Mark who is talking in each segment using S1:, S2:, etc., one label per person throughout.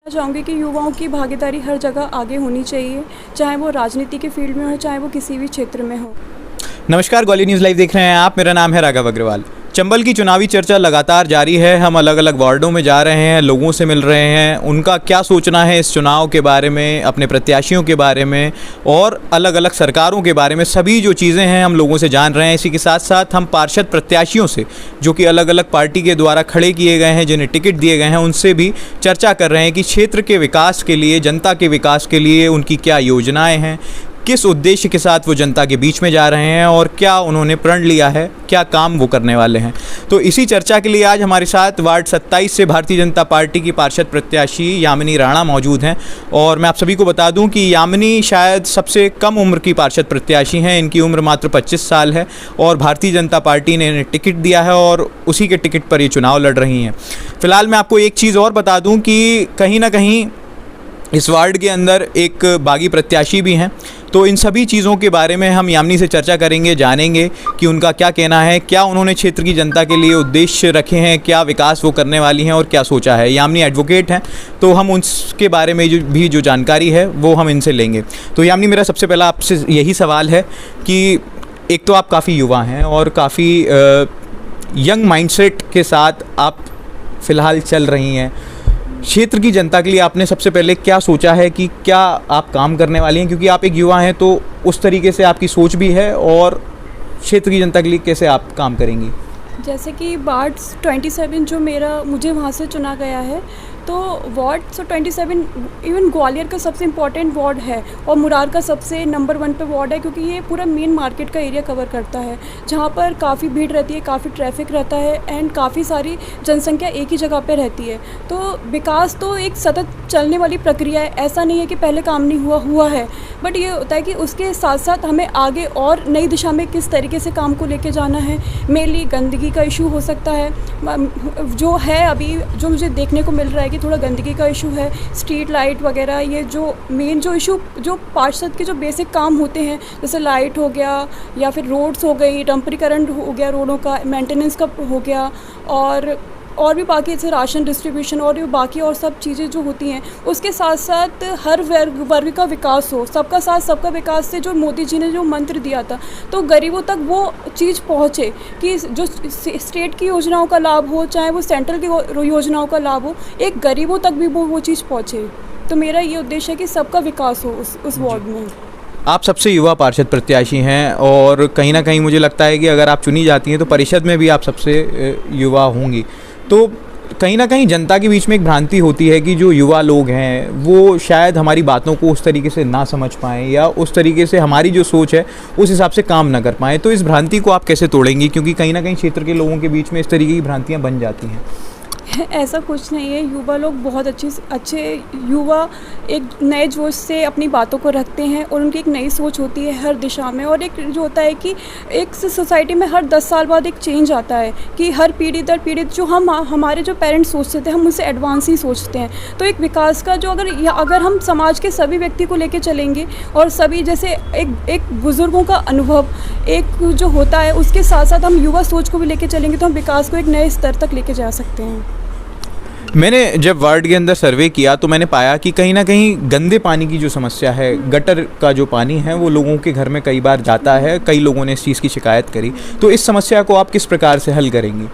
S1: चाहूँगी कि युवाओं की भागीदारी हर जगह आगे होनी चाहिए, चाहे वो राजनीति के फील्ड में हो, चाहे वो किसी भी क्षेत्र में हो।
S2: नमस्कार, ग्वालियर न्यूज़ लाइव देख रहे हैं आप। मेरा नाम है राघव अग्रवाल। चंबल की चुनावी चर्चा लगातार जारी है। हम अलग अलग वार्डों में जा रहे हैं, लोगों से मिल रहे हैं, उनका क्या सोचना है इस चुनाव के बारे में, अपने प्रत्याशियों के बारे में और अलग अलग सरकारों के बारे में। सभी जो चीज़ें हैं हम लोगों से जान रहे हैं। इसी के साथ साथ हम पार्षद प्रत्याशियों से, जो कि अलग अलग पार्टी के द्वारा खड़े किए गए हैं, जिन्हें टिकट दिए गए हैं, उनसे भी चर्चा कर रहे हैं कि क्षेत्र के विकास के लिए, जनता के विकास के लिए उनकी क्या योजनाएँ हैं, किस उद्देश्य के साथ वो जनता के बीच में जा रहे हैं और क्या उन्होंने प्रण लिया है, क्या काम वो करने वाले हैं। तो इसी चर्चा के लिए आज हमारे साथ वार्ड 27 से भारतीय जनता पार्टी की पार्षद प्रत्याशी यामिनी राणा मौजूद हैं। और मैं आप सभी को बता दूं कि यामिनी शायद सबसे कम उम्र की पार्षद प्रत्याशी हैं। इनकी उम्र मात्र 25 साल है और भारतीय जनता पार्टी ने इन्हें टिकट दिया है और उसी के टिकट पर ये चुनाव लड़ रही हैं। फिलहाल मैं आपको एक चीज़ और बता दूँ कि कहीं ना कहीं इस वार्ड के अंदर एक बागी प्रत्याशी भी हैं। तो इन सभी चीज़ों के बारे में हम यामिनी से चर्चा करेंगे, जानेंगे कि उनका क्या कहना है, क्या उन्होंने क्षेत्र की जनता के लिए उद्देश्य रखे हैं, क्या विकास वो करने वाली हैं और क्या सोचा है। यामिनी एडवोकेट हैं, तो हम उसके बारे में जो जानकारी है वो हम इनसे लेंगे। तो यामिनी, मेरा सबसे पहला आपसे यही सवाल है कि एक तो आप काफ़ी युवा हैं और काफ़ी यंग माइंडसेट के साथ आप फ़िलहाल चल रही हैं। क्षेत्र की जनता के लिए आपने सबसे पहले क्या सोचा है कि क्या आप काम करने वाली हैं, क्योंकि आप एक युवा हैं तो उस तरीके से आपकी सोच भी है, और क्षेत्र की जनता के लिए कैसे आप काम करेंगी?
S1: जैसे कि वार्ड 27 जो मुझे वहाँ से चुना गया है, तो वार्ड 27 इवन ग्वालियर का सबसे इम्पॉर्टेंट वार्ड है और मुरार का सबसे नंबर 1 पे वार्ड है, क्योंकि ये पूरा मेन मार्केट का एरिया कवर करता है, जहाँ पर काफ़ी भीड़ रहती है, काफ़ी ट्रैफिक रहता है एंड काफ़ी सारी जनसंख्या एक ही जगह पे रहती है। तो विकास तो एक सतत चलने वाली प्रक्रिया है, ऐसा नहीं है कि पहले काम नहीं हुआ है, बट ये होता है कि उसके साथ साथ हमें आगे और नई दिशा में किस तरीके से काम को लेके जाना है। मेनली गंदगी का इशू हो सकता है, जो है अभी जो मुझे देखने को मिल रहा है कि थोड़ा गंदगी का इशू है, स्ट्रीट लाइट वगैरह, ये जो मेन जो इशू जो पार्षद के जो बेसिक काम होते हैं, जैसे लाइट हो गया या फिर रोड्स हो गई, डंपरीकरण हो गया, रोडों का मेंटेनेंस का हो गया, और भी बाकी जैसे राशन डिस्ट्रीब्यूशन और भी बाकी और सब चीज़ें जो होती हैं, उसके साथ साथ हर वर्ग का विकास हो, सबका साथ सबका विकास से जो मोदी जी ने जो मंत्र दिया था, तो गरीबों तक वो चीज़ पहुँचे कि जो स्टेट की योजनाओं का लाभ हो, चाहे वो सेंट्रल की योजनाओं का लाभ हो, एक गरीबों तक भी वो चीज़ पहुँचे। तो मेरा ये उद्देश्य है कि सबका विकास हो उस वार्ड में।
S2: आप सबसे युवा पार्षद प्रत्याशी हैं और कहीं ना कहीं मुझे लगता है कि अगर आप चुनी जाती हैं तो परिषद में भी आप सबसे युवा होंगी। तो कहीं ना कहीं जनता के बीच में एक भ्रांति होती है कि जो युवा लोग हैं वो शायद हमारी बातों को उस तरीके से ना समझ पाएँ या उस तरीके से हमारी जो सोच है उस हिसाब से काम ना कर पाएँ। तो इस भ्रांति को आप कैसे तोड़ेंगी, क्योंकि कहीं ना कहीं क्षेत्र के लोगों के बीच में इस तरीके की भ्रांतियाँ बन जाती हैं?
S1: ऐसा कुछ नहीं है, युवा लोग बहुत अच्छे युवा एक नए जोश से अपनी बातों को रखते हैं और उनकी एक नई सोच होती है हर दिशा में। और एक जो होता है कि एक सोसाइटी में हर 10 साल बाद एक चेंज आता है कि हर पीढ़ी दर पीढ़ी जो हमारे जो पेरेंट्स सोचते थे हम उनसे एडवांस ही सोचते हैं। तो एक विकास का जो अगर हम समाज के सभी व्यक्ति को लेके चलेंगे और सभी जैसे एक बुज़ुर्गों का अनुभव एक जो होता है उसके साथ साथ हम युवा सोच को भी लेके चलेंगे तो हम विकास को एक नए स्तर तक लेके जा सकते हैं।
S2: मैंने जब वार्ड के अंदर सर्वे किया तो मैंने पाया कि कहीं ना कहीं गंदे पानी की जो समस्या है, गटर का जो पानी है वो लोगों के घर में कई बार जाता है। कई लोगों ने इस चीज़ की शिकायत करी। तो इस समस्या को आप किस प्रकार से हल करेंगी?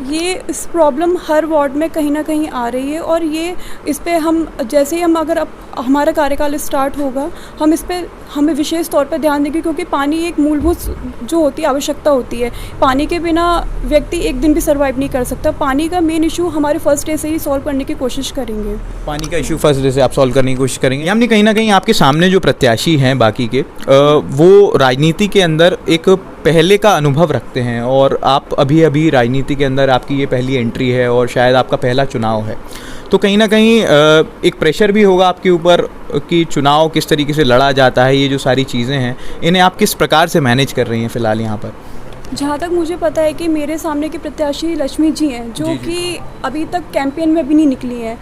S1: ये इस प्रॉब्लम हर वार्ड में कहीं ना कहीं आ रही है और ये इस पे हम जैसे ही अगर हमारा कार्यकाल स्टार्ट होगा हम इस पे हमें विशेष तौर पर ध्यान देंगे, क्योंकि पानी एक मूलभूत जो होती है आवश्यकता होती है। पानी के बिना व्यक्ति एक दिन भी सर्वाइव नहीं कर सकता। पानी का मेन इशू हमारे फर्स्ट डे से ही सॉल्व करने की कोशिश करेंगे।
S2: पानी का इशू फर्स्ट डे से आप सॉल्व करने की कोशिश करेंगे। यानी कहीं ना कहीं आपके सामने जो प्रत्याशी हैं बाकी के वो राजनीति के अंदर एक पहले का अनुभव रखते हैं और आप अभी राजनीति के अंदर आपकी ये पहली एंट्री है और शायद आपका पहला चुनाव है। तो कहीं ना कहीं एक प्रेशर भी होगा आपके ऊपर कि चुनाव किस तरीके से लड़ा जाता है। ये जो सारी चीज़ें हैं इन्हें आप किस प्रकार से मैनेज कर रही हैं फ़िलहाल यहाँ पर?
S1: जहाँ तक मुझे पता है कि मेरे सामने के प्रत्याशी लक्ष्मी जी हैं, जो कि अभी तक कैंपेन में भी नहीं निकली हैं।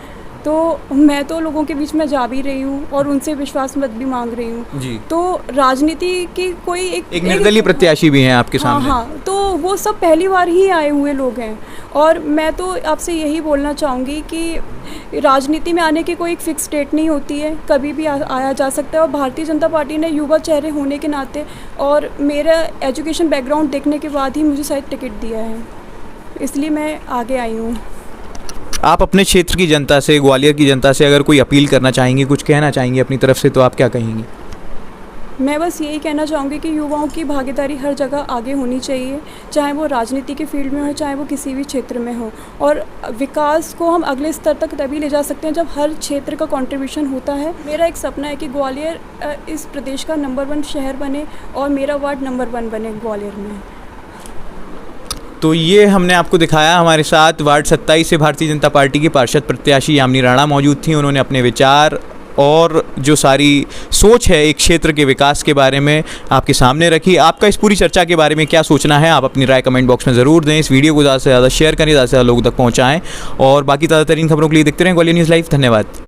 S1: तो मैं तो लोगों के बीच में जा भी रही हूँ और उनसे विश्वास मत भी मांग रही हूँ।
S2: जी।
S1: तो राजनीति की कोई
S2: एक निर्दलीय प्रत्याशी भी हैं आपके
S1: हाँ
S2: सामने।
S1: हाँ, तो वो सब पहली बार ही आए हुए लोग हैं और मैं तो आपसे यही बोलना चाहूँगी कि राजनीति में आने की कोई एक फिक्स डेट नहीं होती है, कभी भी आया जा सकता है। और भारतीय जनता पार्टी ने युवा चेहरे होने के नाते और मेरा एजुकेशन बैकग्राउंड देखने के बाद ही मुझे शायद टिकट दिया है, इसलिए मैं आगे आई हूँ।
S2: आप अपने क्षेत्र की जनता से, ग्वालियर की जनता से अगर कोई अपील करना चाहेंगी, कुछ कहना चाहेंगी अपनी तरफ से, तो आप क्या कहेंगी?
S1: मैं बस यही कहना चाहूँगी कि युवाओं की भागीदारी हर जगह आगे होनी चाहिए, चाहे वो राजनीति के फील्ड में हो, चाहे वो किसी भी क्षेत्र में हो। और विकास को हम अगले स्तर तक तभी ले जा सकते हैं जब हर क्षेत्र का कंट्रीब्यूशन होता है। मेरा एक सपना है कि ग्वालियर इस प्रदेश का नंबर 1 शहर बने और मेरा वार्ड नंबर 1 बने ग्वालियर में।
S2: तो ये हमने आपको दिखाया। हमारे साथ वार्ड 27 से भारतीय जनता पार्टी की पार्षद प्रत्याशी यामिनी राणा मौजूद थी। उन्होंने अपने विचार और जो सारी सोच है एक क्षेत्र के विकास के बारे में आपके सामने रखी। आपका इस पूरी चर्चा के बारे में क्या सोचना है, आप अपनी राय कमेंट बॉक्स में ज़रूर दें। इस वीडियो को ज़्यादा से ज़्यादा शेयर करें, ज़्यादा से ज़्यादा लोगों तक पहुँचाएँ और बाकी ताज़ा तरीन खबरों के लिए देखते रहें ग्वालियर न्यूज़ लाइव। धन्यवाद।